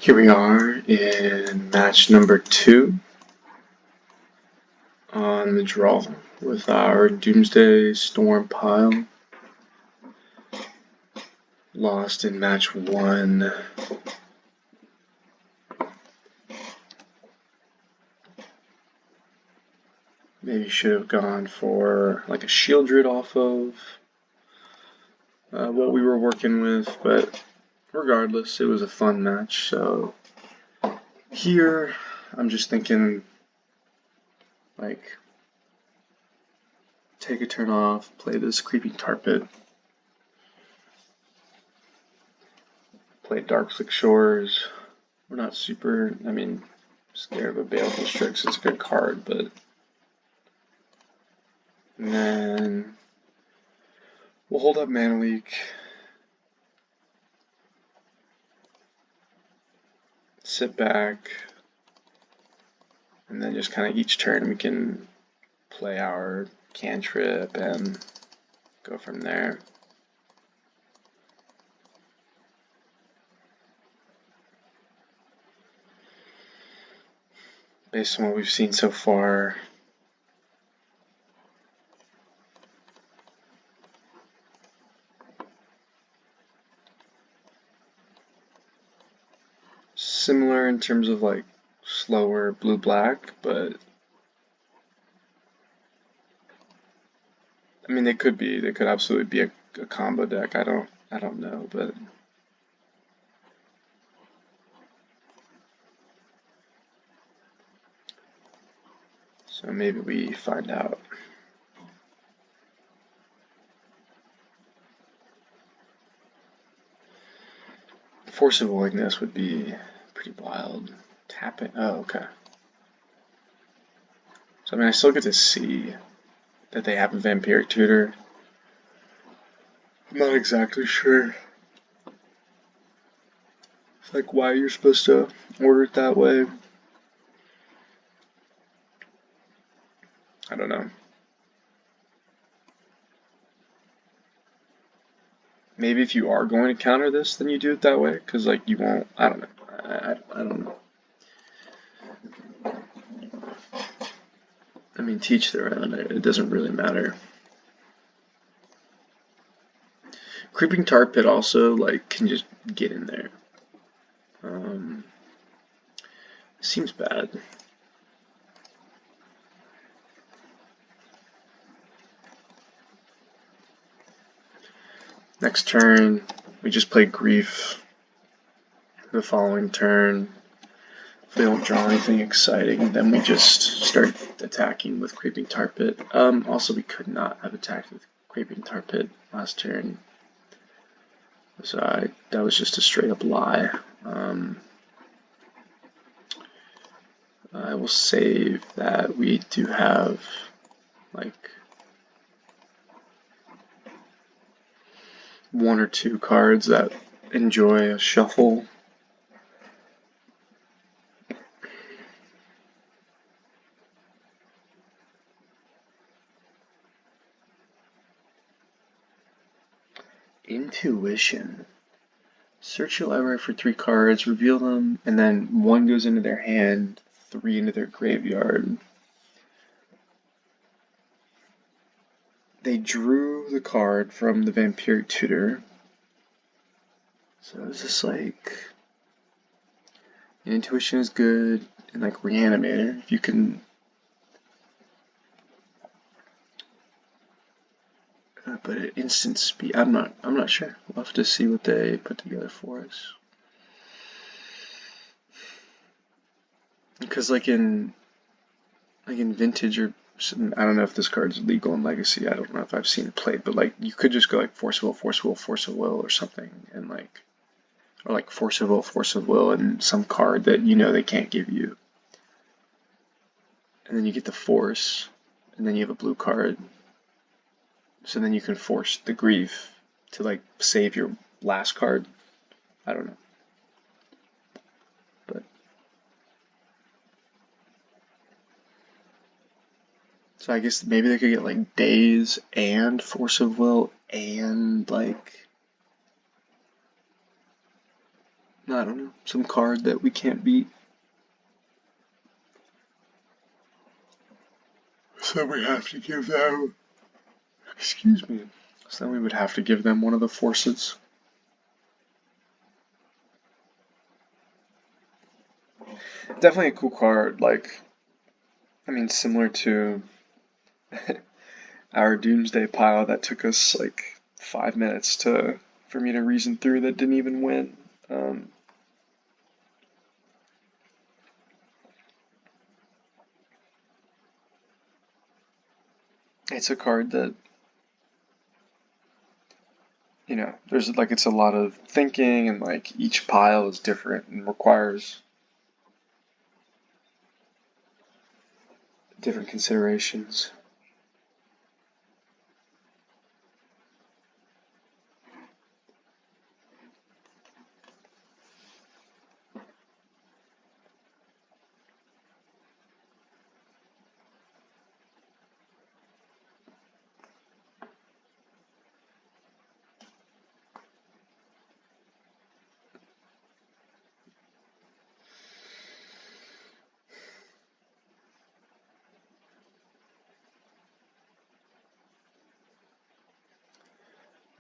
Here we are in match number 2 on the draw with our Doomsday Storm pile. Lost in match 1. Maybe should have gone for like a shield druid off of what we were working with, but regardless, it was a fun match. So here, I'm just thinking, like, take a turn off, play this Creeping Tar Pit, play Darkslick Shores. We're not super, scared of a Baleful Strix. It's a good card, but. And then we'll hold up Mana Leak. Sit back. And then just kind of each turn we can play our cantrip and go from there. Based on what we've seen so far, similar in terms of like slower blue-black, but they could absolutely be a combo deck. I don't know, but so maybe we find out. Force of Willingness would be pretty wild. Tap it. Oh, okay. So I still get to see that they have a Vampiric Tutor. I'm not exactly sure. It's like why you're supposed to order it that way. I don't know. Maybe if you are going to counter this, then you do it that way, because like you won't. I don't know. I don't know. Teach their own. It doesn't really matter. Creeping Tar Pit also can just get in there. Seems bad. Next turn, we just play Grief. The following turn, if they don't draw anything exciting, then we just start attacking with Creeping Tar Pit. Also, we could not have attacked with Creeping Tar Pit last turn. So that was just a straight up lie. I will save that. We do have one or two cards that enjoy a shuffle. Intuition. Search your library for 3 cards, reveal them, and then 1 goes into their hand, 3 into their graveyard. They drew the card from the Vampiric Tutor. So it's just Intuition is good, and Reanimator, if you can. But at instant speed, I'm not sure. We'll have to see what they put together for us. Because in Vintage or I don't know if this card's legal in Legacy. I don't know if I've seen it played, but you could just go Force of Will, Force of Will, Force of Will, or something, and or Force of Will, and some card that they can't give you, and then you get the Force, and then you have a blue card, so then you can force the Grief to save your last card. I don't know, but. So I guess maybe they could get Daze and Force of Will and I don't know, some card that we can't beat. So we have to give them, excuse me, so then we would have to give them one of the forces. Definitely a cool card, like, I mean, similar to our Doomsday pile that took us like 5 minutes for me to reason through that didn't even win. It's a card that, you know, there's like, it's a lot of thinking, and like each pile is different and requires different considerations.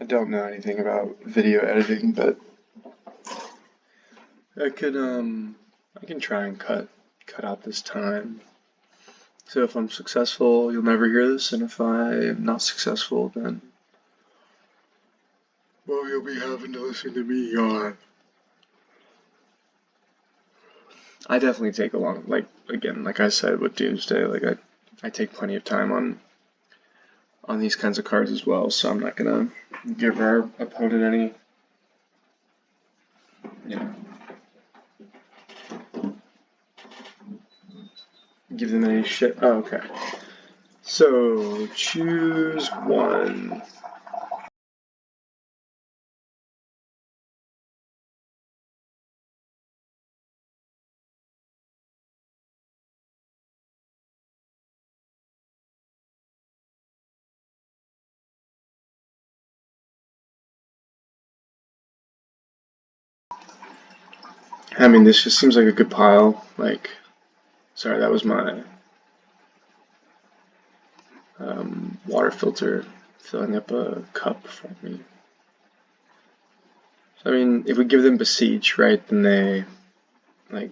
I don't know anything about video editing, but I can try and cut out this time. So if I'm successful, you'll never hear this, and if I am not successful, then, well, you'll be having to listen to me yawn. I definitely take a long, like, again, like I said with Doomsday, like I take plenty of time on these kinds of cards as well, so I'm not gonna give our opponent any, you know, give them any shit. Oh, okay. So choose one. I mean, this just seems like a good pile. Like, sorry, that was my water filter filling up a cup for me. So, I mean, if we give them Besiege, right, then they, like,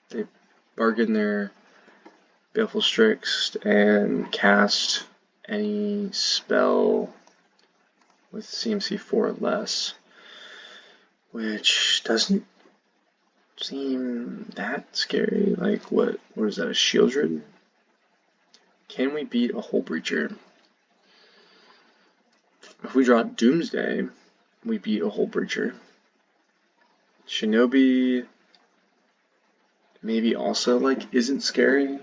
they bargain their Baleful Strix and cast any spell with CMC 4 or less, which doesn't seem that scary. Like, what is that, a Shieldred? Can we beat a Hull Breacher? If we draw Doomsday, we beat a Hull Breacher. Shinobi maybe also, like, isn't scary,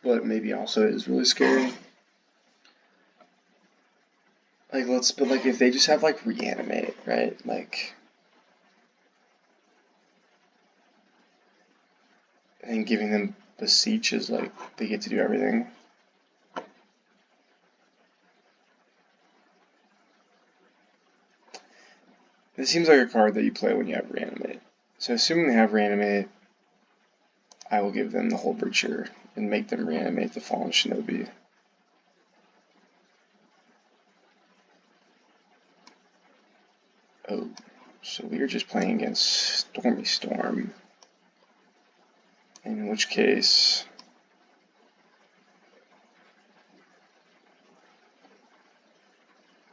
but maybe also is really scary. Like, but like, if they just have, like, Reanimate, right? Like, and giving them Beseech is like, they get to do everything. This seems like a card that you play when you have Reanimate. So assuming they have Reanimate, I will give them the Hull Breacher and make them reanimate the Fallen Shinobi. Oh, so we are just playing against Stormy Storm. In which case,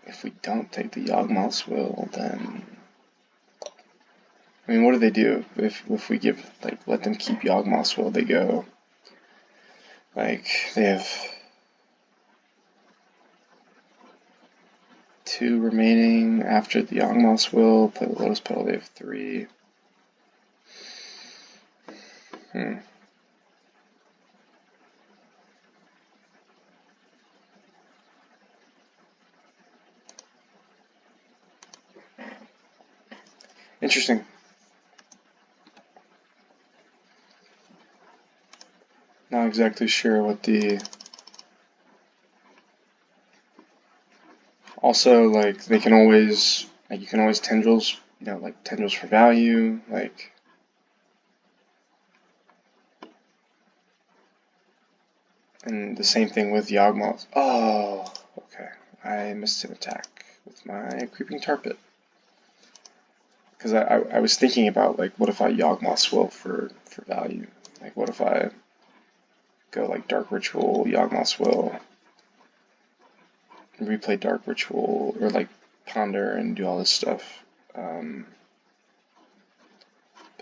if we don't take the Yawgmoth's Will, then, I mean, what do they do if we give, like, let them keep Yawgmoth's Will? They go, like, they have 2 remaining after the Yawgmoth's Will, play the Lotus Petal, they have 3. Interesting. Not exactly sure what the... also, like, they can always, like, you can always tendrils, you know, like tendrils for value, like. And the same thing with Yawgmoth. Oh, okay. I missed an attack with my Creeping Tar Pit. Because I was thinking about, like, what if I Yawgmoth Swill for value? Like, what if I go, like, Dark Ritual, Yawgmoth Swill, and replay Dark Ritual, or, like, Ponder and do all this stuff. But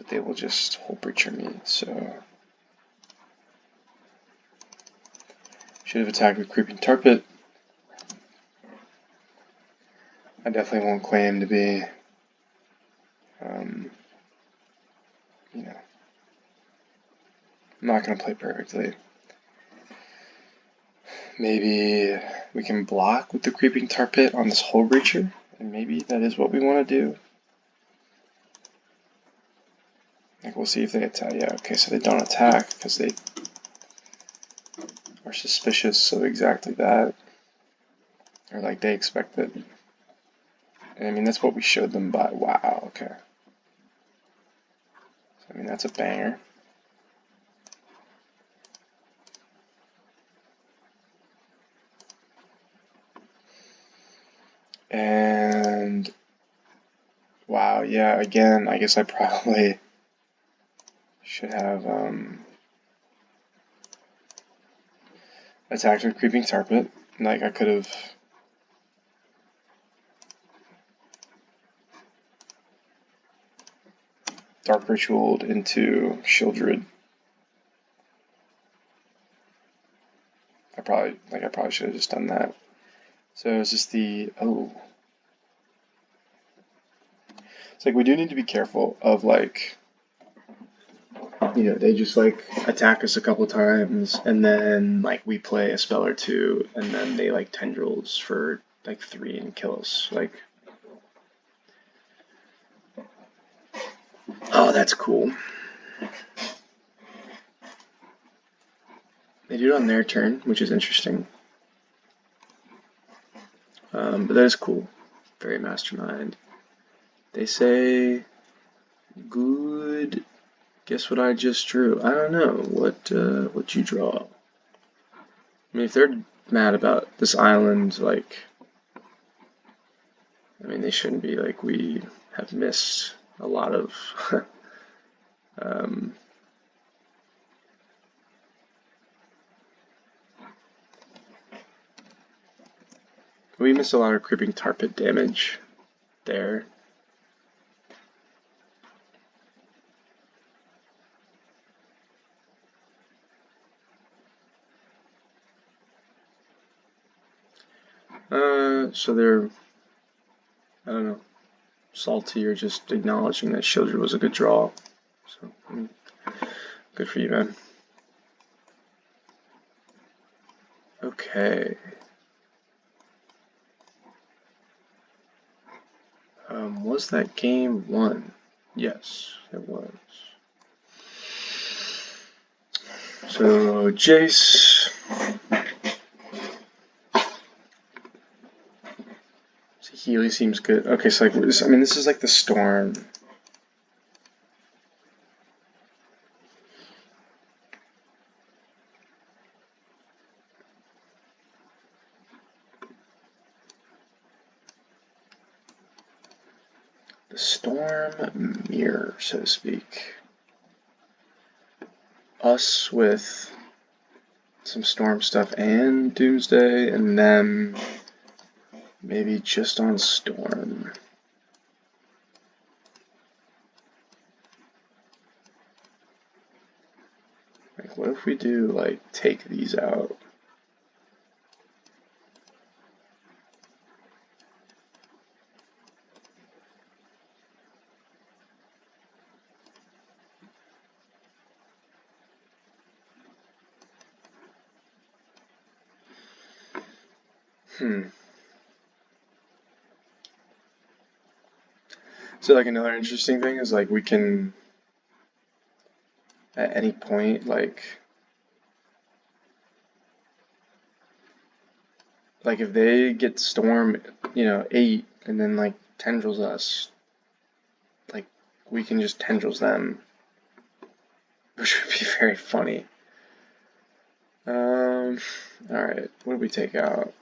they will just Hull Breacher me, so. Should have attacked with Creeping Tar Pit. I definitely won't claim to be, you know, I'm not going to play perfectly. Maybe we can block with the Creeping Tar Pit on this Hull Breacher, and maybe that is what we want to do. Like, we'll see if they attack. Yeah, okay, so they don't attack because they are suspicious of exactly that. Or, like, they expect it. And I mean, that's what we showed them by. Wow, okay. So, I mean, that's a banger. And wow, yeah, again, I guess I probably should have attacked with Creeping Tar Pit. Like, I could have Dark Ritualed into Shieldred. I probably should have just done that. So it's just the, oh. It's like, we do need to be careful of, like, you know, they just, like, attack us a couple times, and then, like, we play a spell or two, and then they, like, tendrils for, like, 3 and kill us. Like, oh, that's cool. They do it on their turn, which is interesting. But that is cool. Very mastermind. They say, good. Guess what I just drew? I don't know. What you draw? I mean, if they're mad about this island, like, I mean, they shouldn't be. Like, we have missed a lot of we missed a lot of Creeping Tar Pit damage there. So they're, I don't know, salty or just acknowledging that Shieldred was a good draw. So, I mean, good for you, man. Okay. Was that game 1? Yes, it was. So, Jace. Healy seems good. Okay, so like, I mean, this is like the Storm. The Storm mirror, so to speak. Us with some Storm stuff and Doomsday, and then maybe just on Storm. Like, what if we do, like, take these out? So, like, another interesting thing is, like, we can, at any point, like, Like if they get Storm, 8 and then like tendrils us, like we can just tendrils them, which would be very funny. Alright, what did we take out?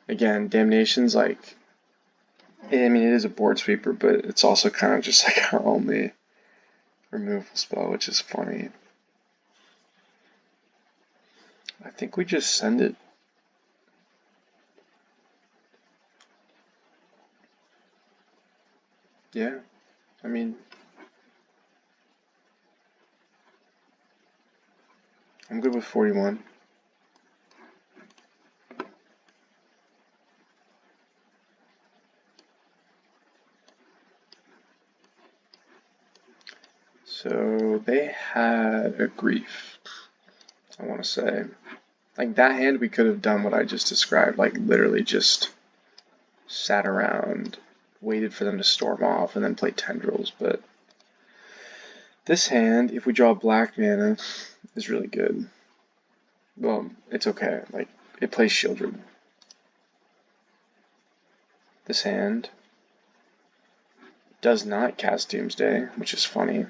Again, Damnation's like, I mean, it is a board sweeper, but it's also kind of just like our only removal spell, which is funny. I think we just send it. Yeah, I mean, I'm good with 41. So they had a grief, I want to say. Like that hand, we could have done what I just described, like literally just sat around, waited for them to storm off, and then play tendrils. But this hand, if we draw black mana, is really good. Well, it's okay. Like it plays Shieldred. This hand does not cast Doomsday, which is funny.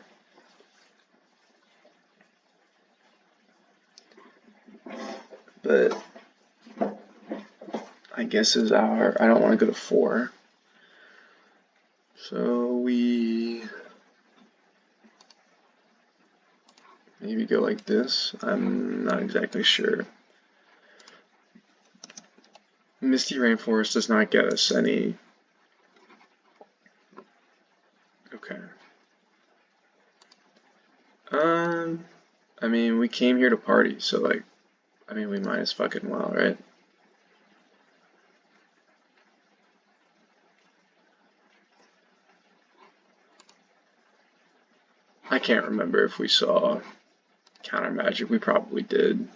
But I guess is our, I don't want to go to 4. So we maybe go like this. I'm not exactly sure. Misty Rainforest does not get us any. Okay. I mean, we came here to party, so like, I mean, we might as fucking well, right? I can't remember if we saw counter magic. We probably did.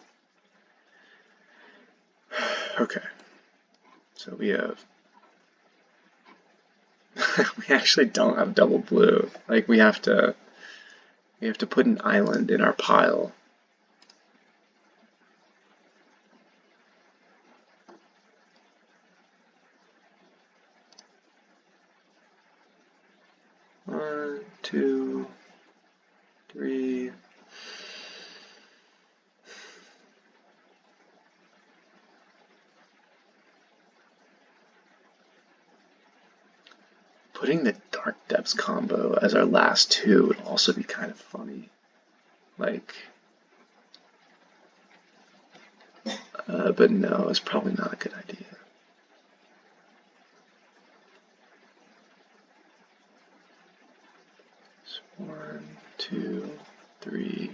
Okay. So we have. We actually don't have double blue. Like we have to put an island in our pile. One, two, three. Putting the Dark Depths combo as our last 2 would also be kind of funny. Like, but no, it's probably not a good idea. So 1, 2, 3.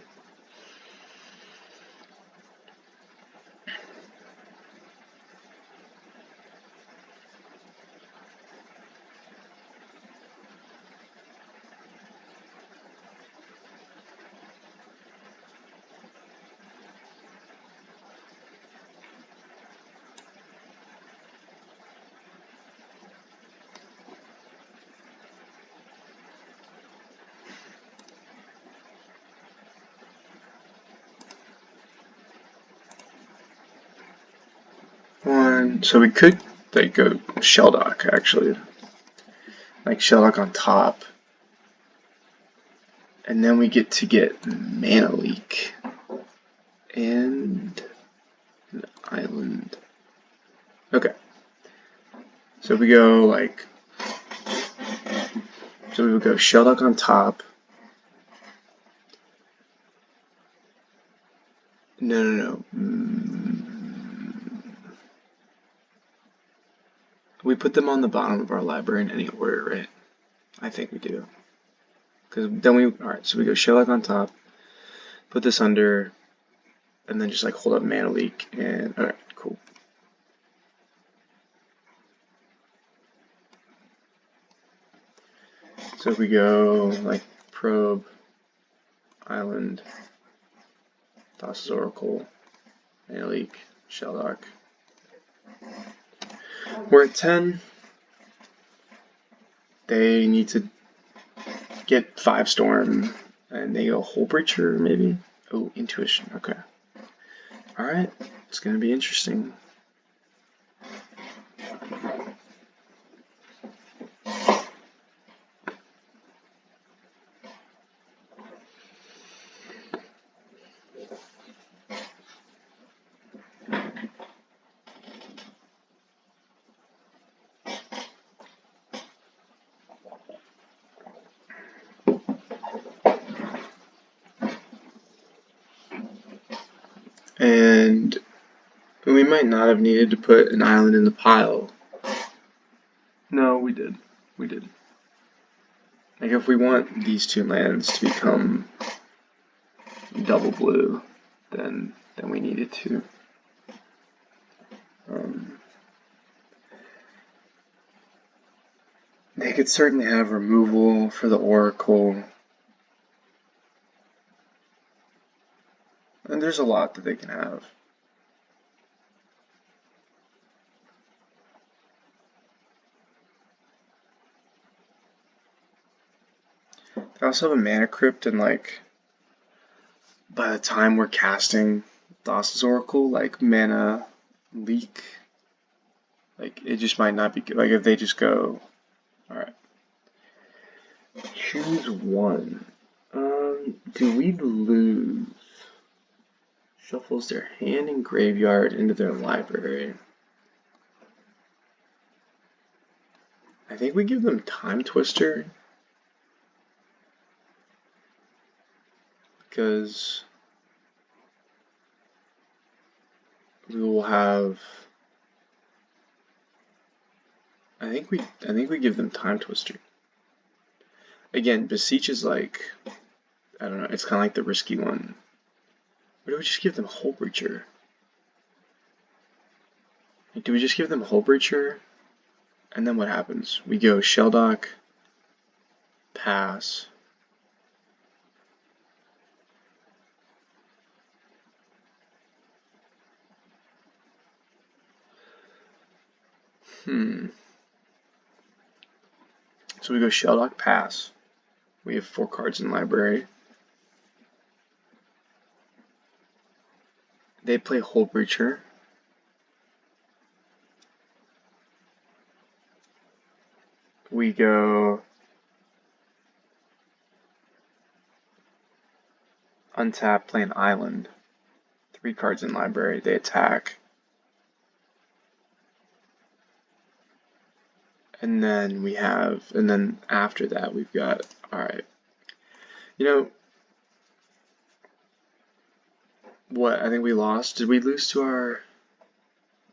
So we could like go Shelldock actually, like Shelldock on top, and then we get to get Mana Leak and an island. Okay, so we go like, so we would go Shelldock on top. No. We put them on the bottom of our library in any order, right? I think we do. Because then alright, so we go Shelldock on top, put this under, and then just like hold up Mana Leak, and alright, cool. So if we go like Probe, Island, Thassa's Oracle, Mana Leak, Shelldock. We're at 10. They need to get 5 Storm, and they go Hull Breacher maybe? Oh, Intuition, okay. Alright, it's gonna be interesting. And we might not have needed to put an island in the pile. No, we did. We did. Like, if we want these two lands to become double blue, then we needed to. They could certainly have removal for the Oracle. And there's a lot that they can have. They also have a mana crypt, and like by the time we're casting Thassa's Oracle, like mana leak, like it just might not be good. Like if they just go, alright, choose one. Do we lose? Shuffles their hand and graveyard into their library. I think we give them Time Twister. Because we will have, I think we give them Time Twister. Again, Beseech is like, I don't know, it's kind of like the risky one. Or do we just give them Hull Breacher? Like, do we just give them Hull Breacher? And then what happens? We go Shelldock, pass. So we go Shelldock, pass. We have 4 cards in library. They play Hull Breacher. We go untap, play an island. 3 cards in library. They attack. And then we have, and then after that we've got, alright. You know, what, I think we lost. Did we lose to our,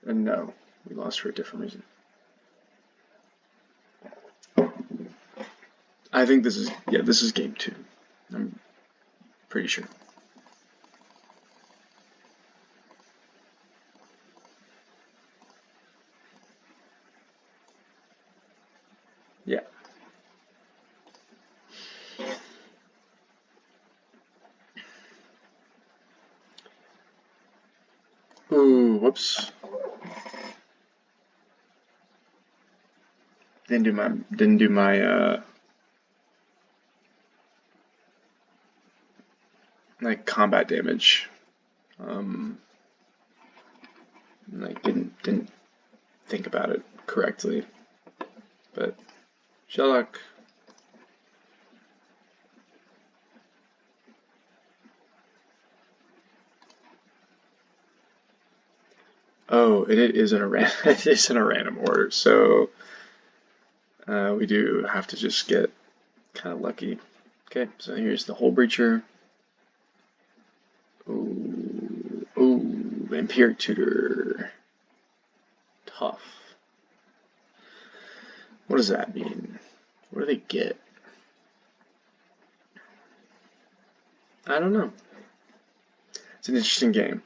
no, we lost for a different reason. I think this is, yeah, this is game 2. I'm pretty sure. Yeah. Ooh, whoops. Didn't do my like combat damage. Like didn't think about it correctly. But Shelldock. Oh, it is in a it is in a random order, so we do have to just get kind of lucky. Okay, so here's the Hull Breacher. Ooh, ooh, Vampiric Tutor. Tough. What does that mean? What do they get? I don't know. It's an interesting game.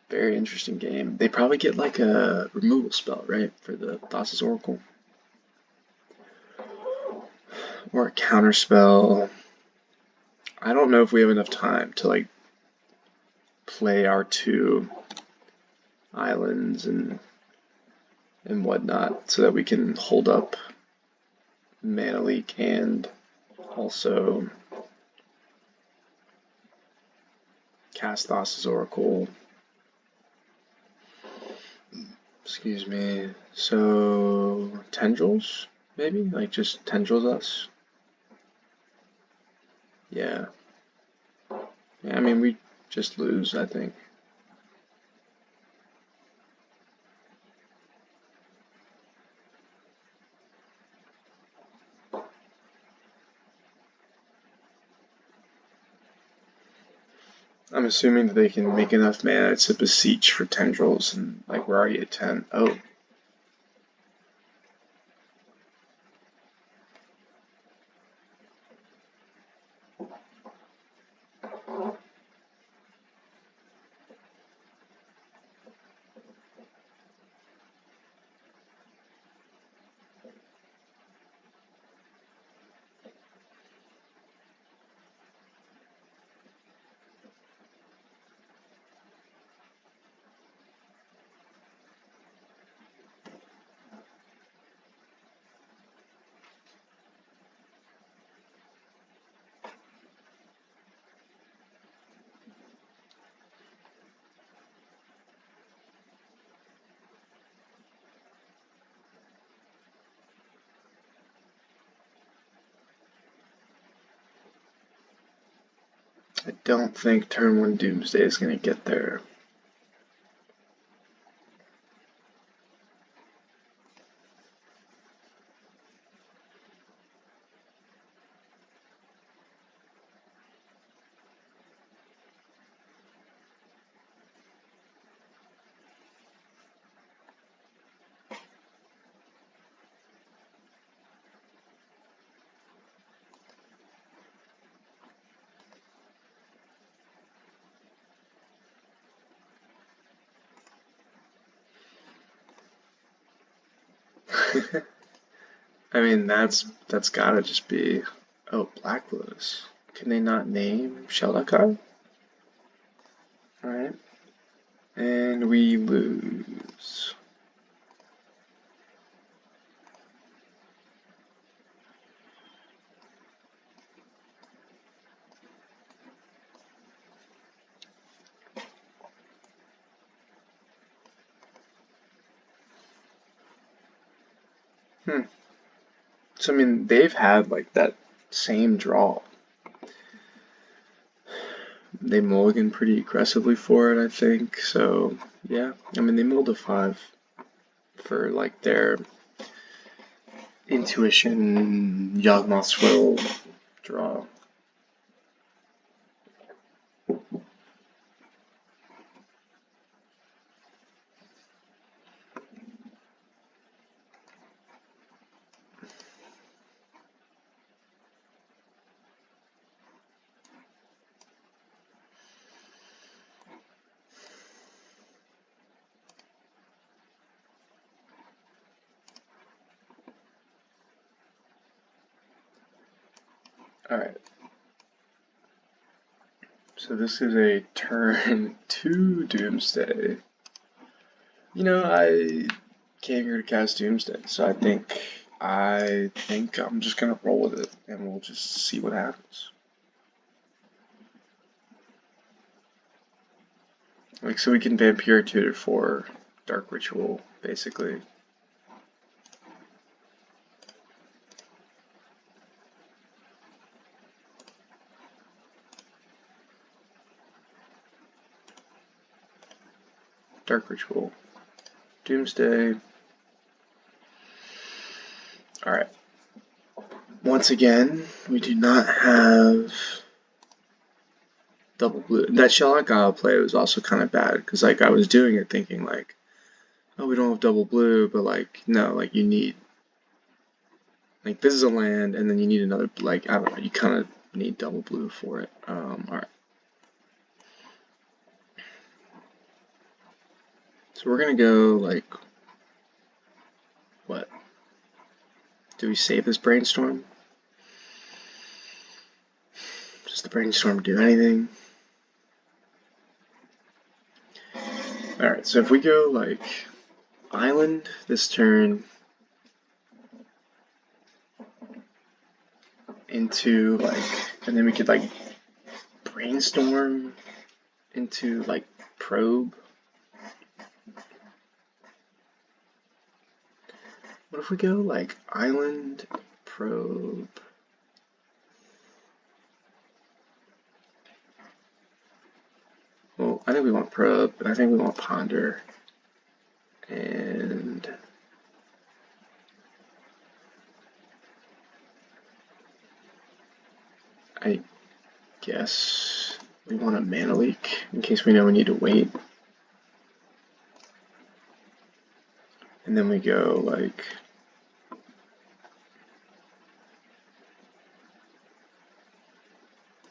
Very interesting game. They probably get like a removal spell, right? For the Thassa's Oracle. Or a counter spell. I don't know if we have enough time to like play our 2 islands and whatnot so that we can hold up mana leak and also cast Thassa's Oracle. Excuse me. So tendrils, maybe? Like just tendrils us? Yeah. Yeah, I mean we just lose, I think. I'm assuming that they can make enough mana to beseech for tendrils, and like we're already at 10. Oh. I don't think turn 1 Doomsday is going to get there. I mean, that's gotta just be... Oh, Black Lotus. Can they not name Sheldakai? Alright. And we lose. So, I mean, they've had, like, that same draw. They mulligan pretty aggressively for it, I think. So, yeah. I mean, they milled a 5 for, like, their intuition Yawgmoth's Will draw. Alright. So this is a turn 2 Doomsday. You know, I came here to cast Doomsday, so I think I'm just gonna roll with it, and we'll just see what happens. Like, so we can Vampire Tutor for Dark Ritual, basically. Dark Ritual. Doomsday. Alright. Once again, we do not have double blue. That Sheldakai play was also kind of bad, because like I was doing it thinking like, oh, we don't have double blue, but like, no, like you need, like this is a land, and then you need another, like, I don't know, you kind of need double blue for it. Alright. So we're gonna go, like, what? Do we save this Brainstorm? Does the Brainstorm do anything? Alright, so if we go, like, Island this turn into, like, and then we could, like, Brainstorm into like probe. What if we go like island, probe? Well, I think we want probe, but I think we want ponder. And I guess we want a mana leak in case we know we need to wait. And then we go like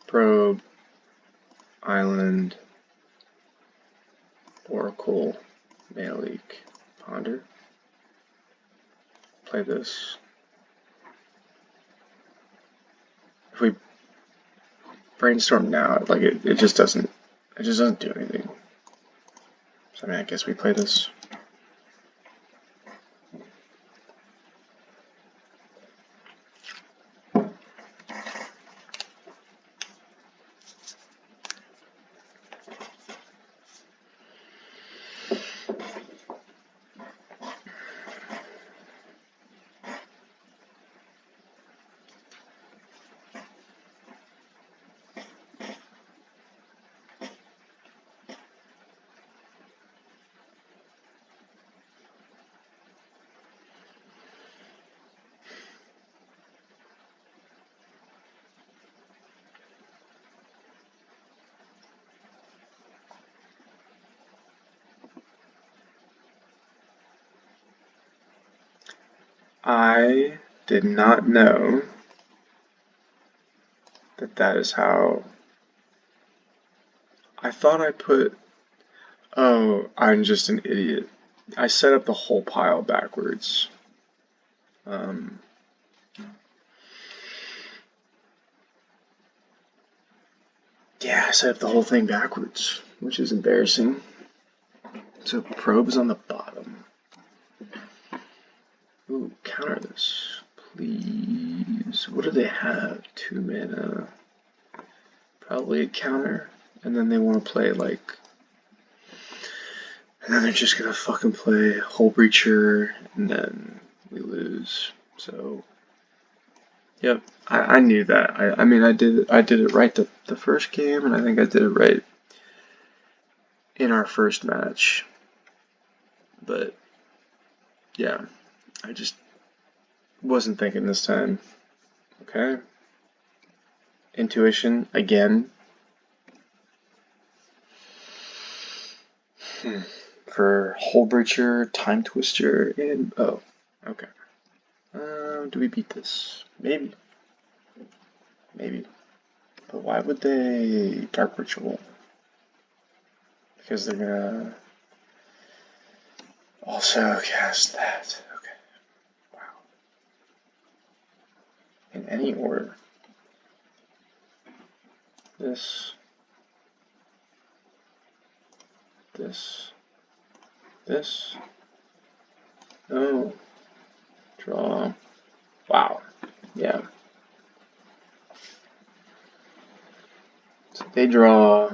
probe, island, oracle, mana leak, ponder. Play this. If we brainstorm now, like it just doesn't do anything. So I mean, I guess we play this. I did not know that is how. I thought I put. Oh, I'm just an idiot. I set up the whole pile backwards. Yeah, I set up the whole thing backwards, which is embarrassing. So probe's on the bottom. Ooh, counter this, please. What do they have? 2 mana. Probably a counter. And then they want to play like. And then they're just gonna fucking play Hull Breacher, and then we lose. So, yep, I knew that. I mean, I did it right the first game, and I think I did it right in our first match. But yeah, I just wasn't thinking this time. Okay, intuition again. For Hull Breacher, Time Twister, and oh, okay. Do we beat this? Maybe. Maybe. But why would they Dark Ritual? Because they're gonna also cast that. Okay. Wow. In any order. This. No. Draw. Wow. Yeah. So they draw.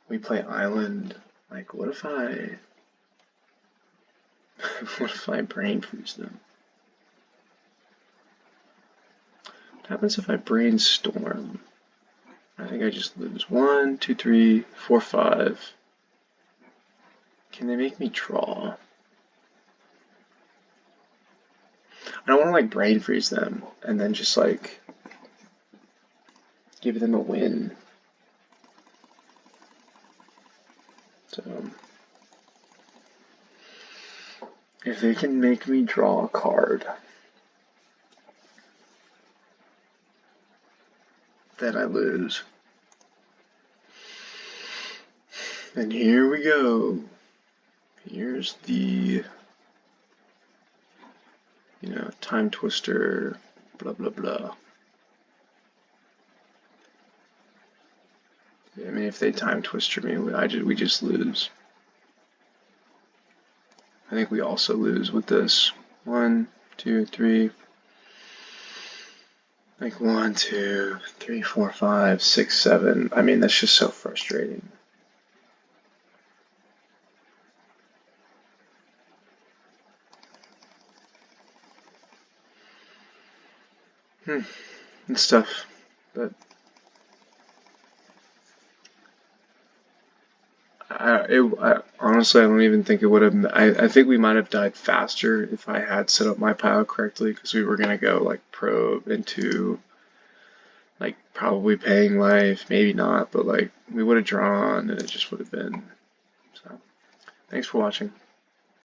We play Island. Like, what if I brain freeze them? What happens if I brainstorm? I think I just lose. 1, 2, 3, 4, 5. Can they make me draw? I don't want to like brain freeze them and then just like give them a win. So if they can make me draw a card, then I lose. And here we go. Here's the, Time Twister, blah, blah, blah. I mean, if they Time Twister me, we just lose. I think we also lose with this. 1, 2, 3. Like 1, 2, 3, 4, 5, 6, 7. I mean, that's just so frustrating. It's tough, but honestly, I don't even think it would have. I think we might have died faster if I had set up my pile correctly, because we were gonna go like probe into like probably paying life, maybe not, but like we would have drawn, and it just would have been. So, thanks for watching.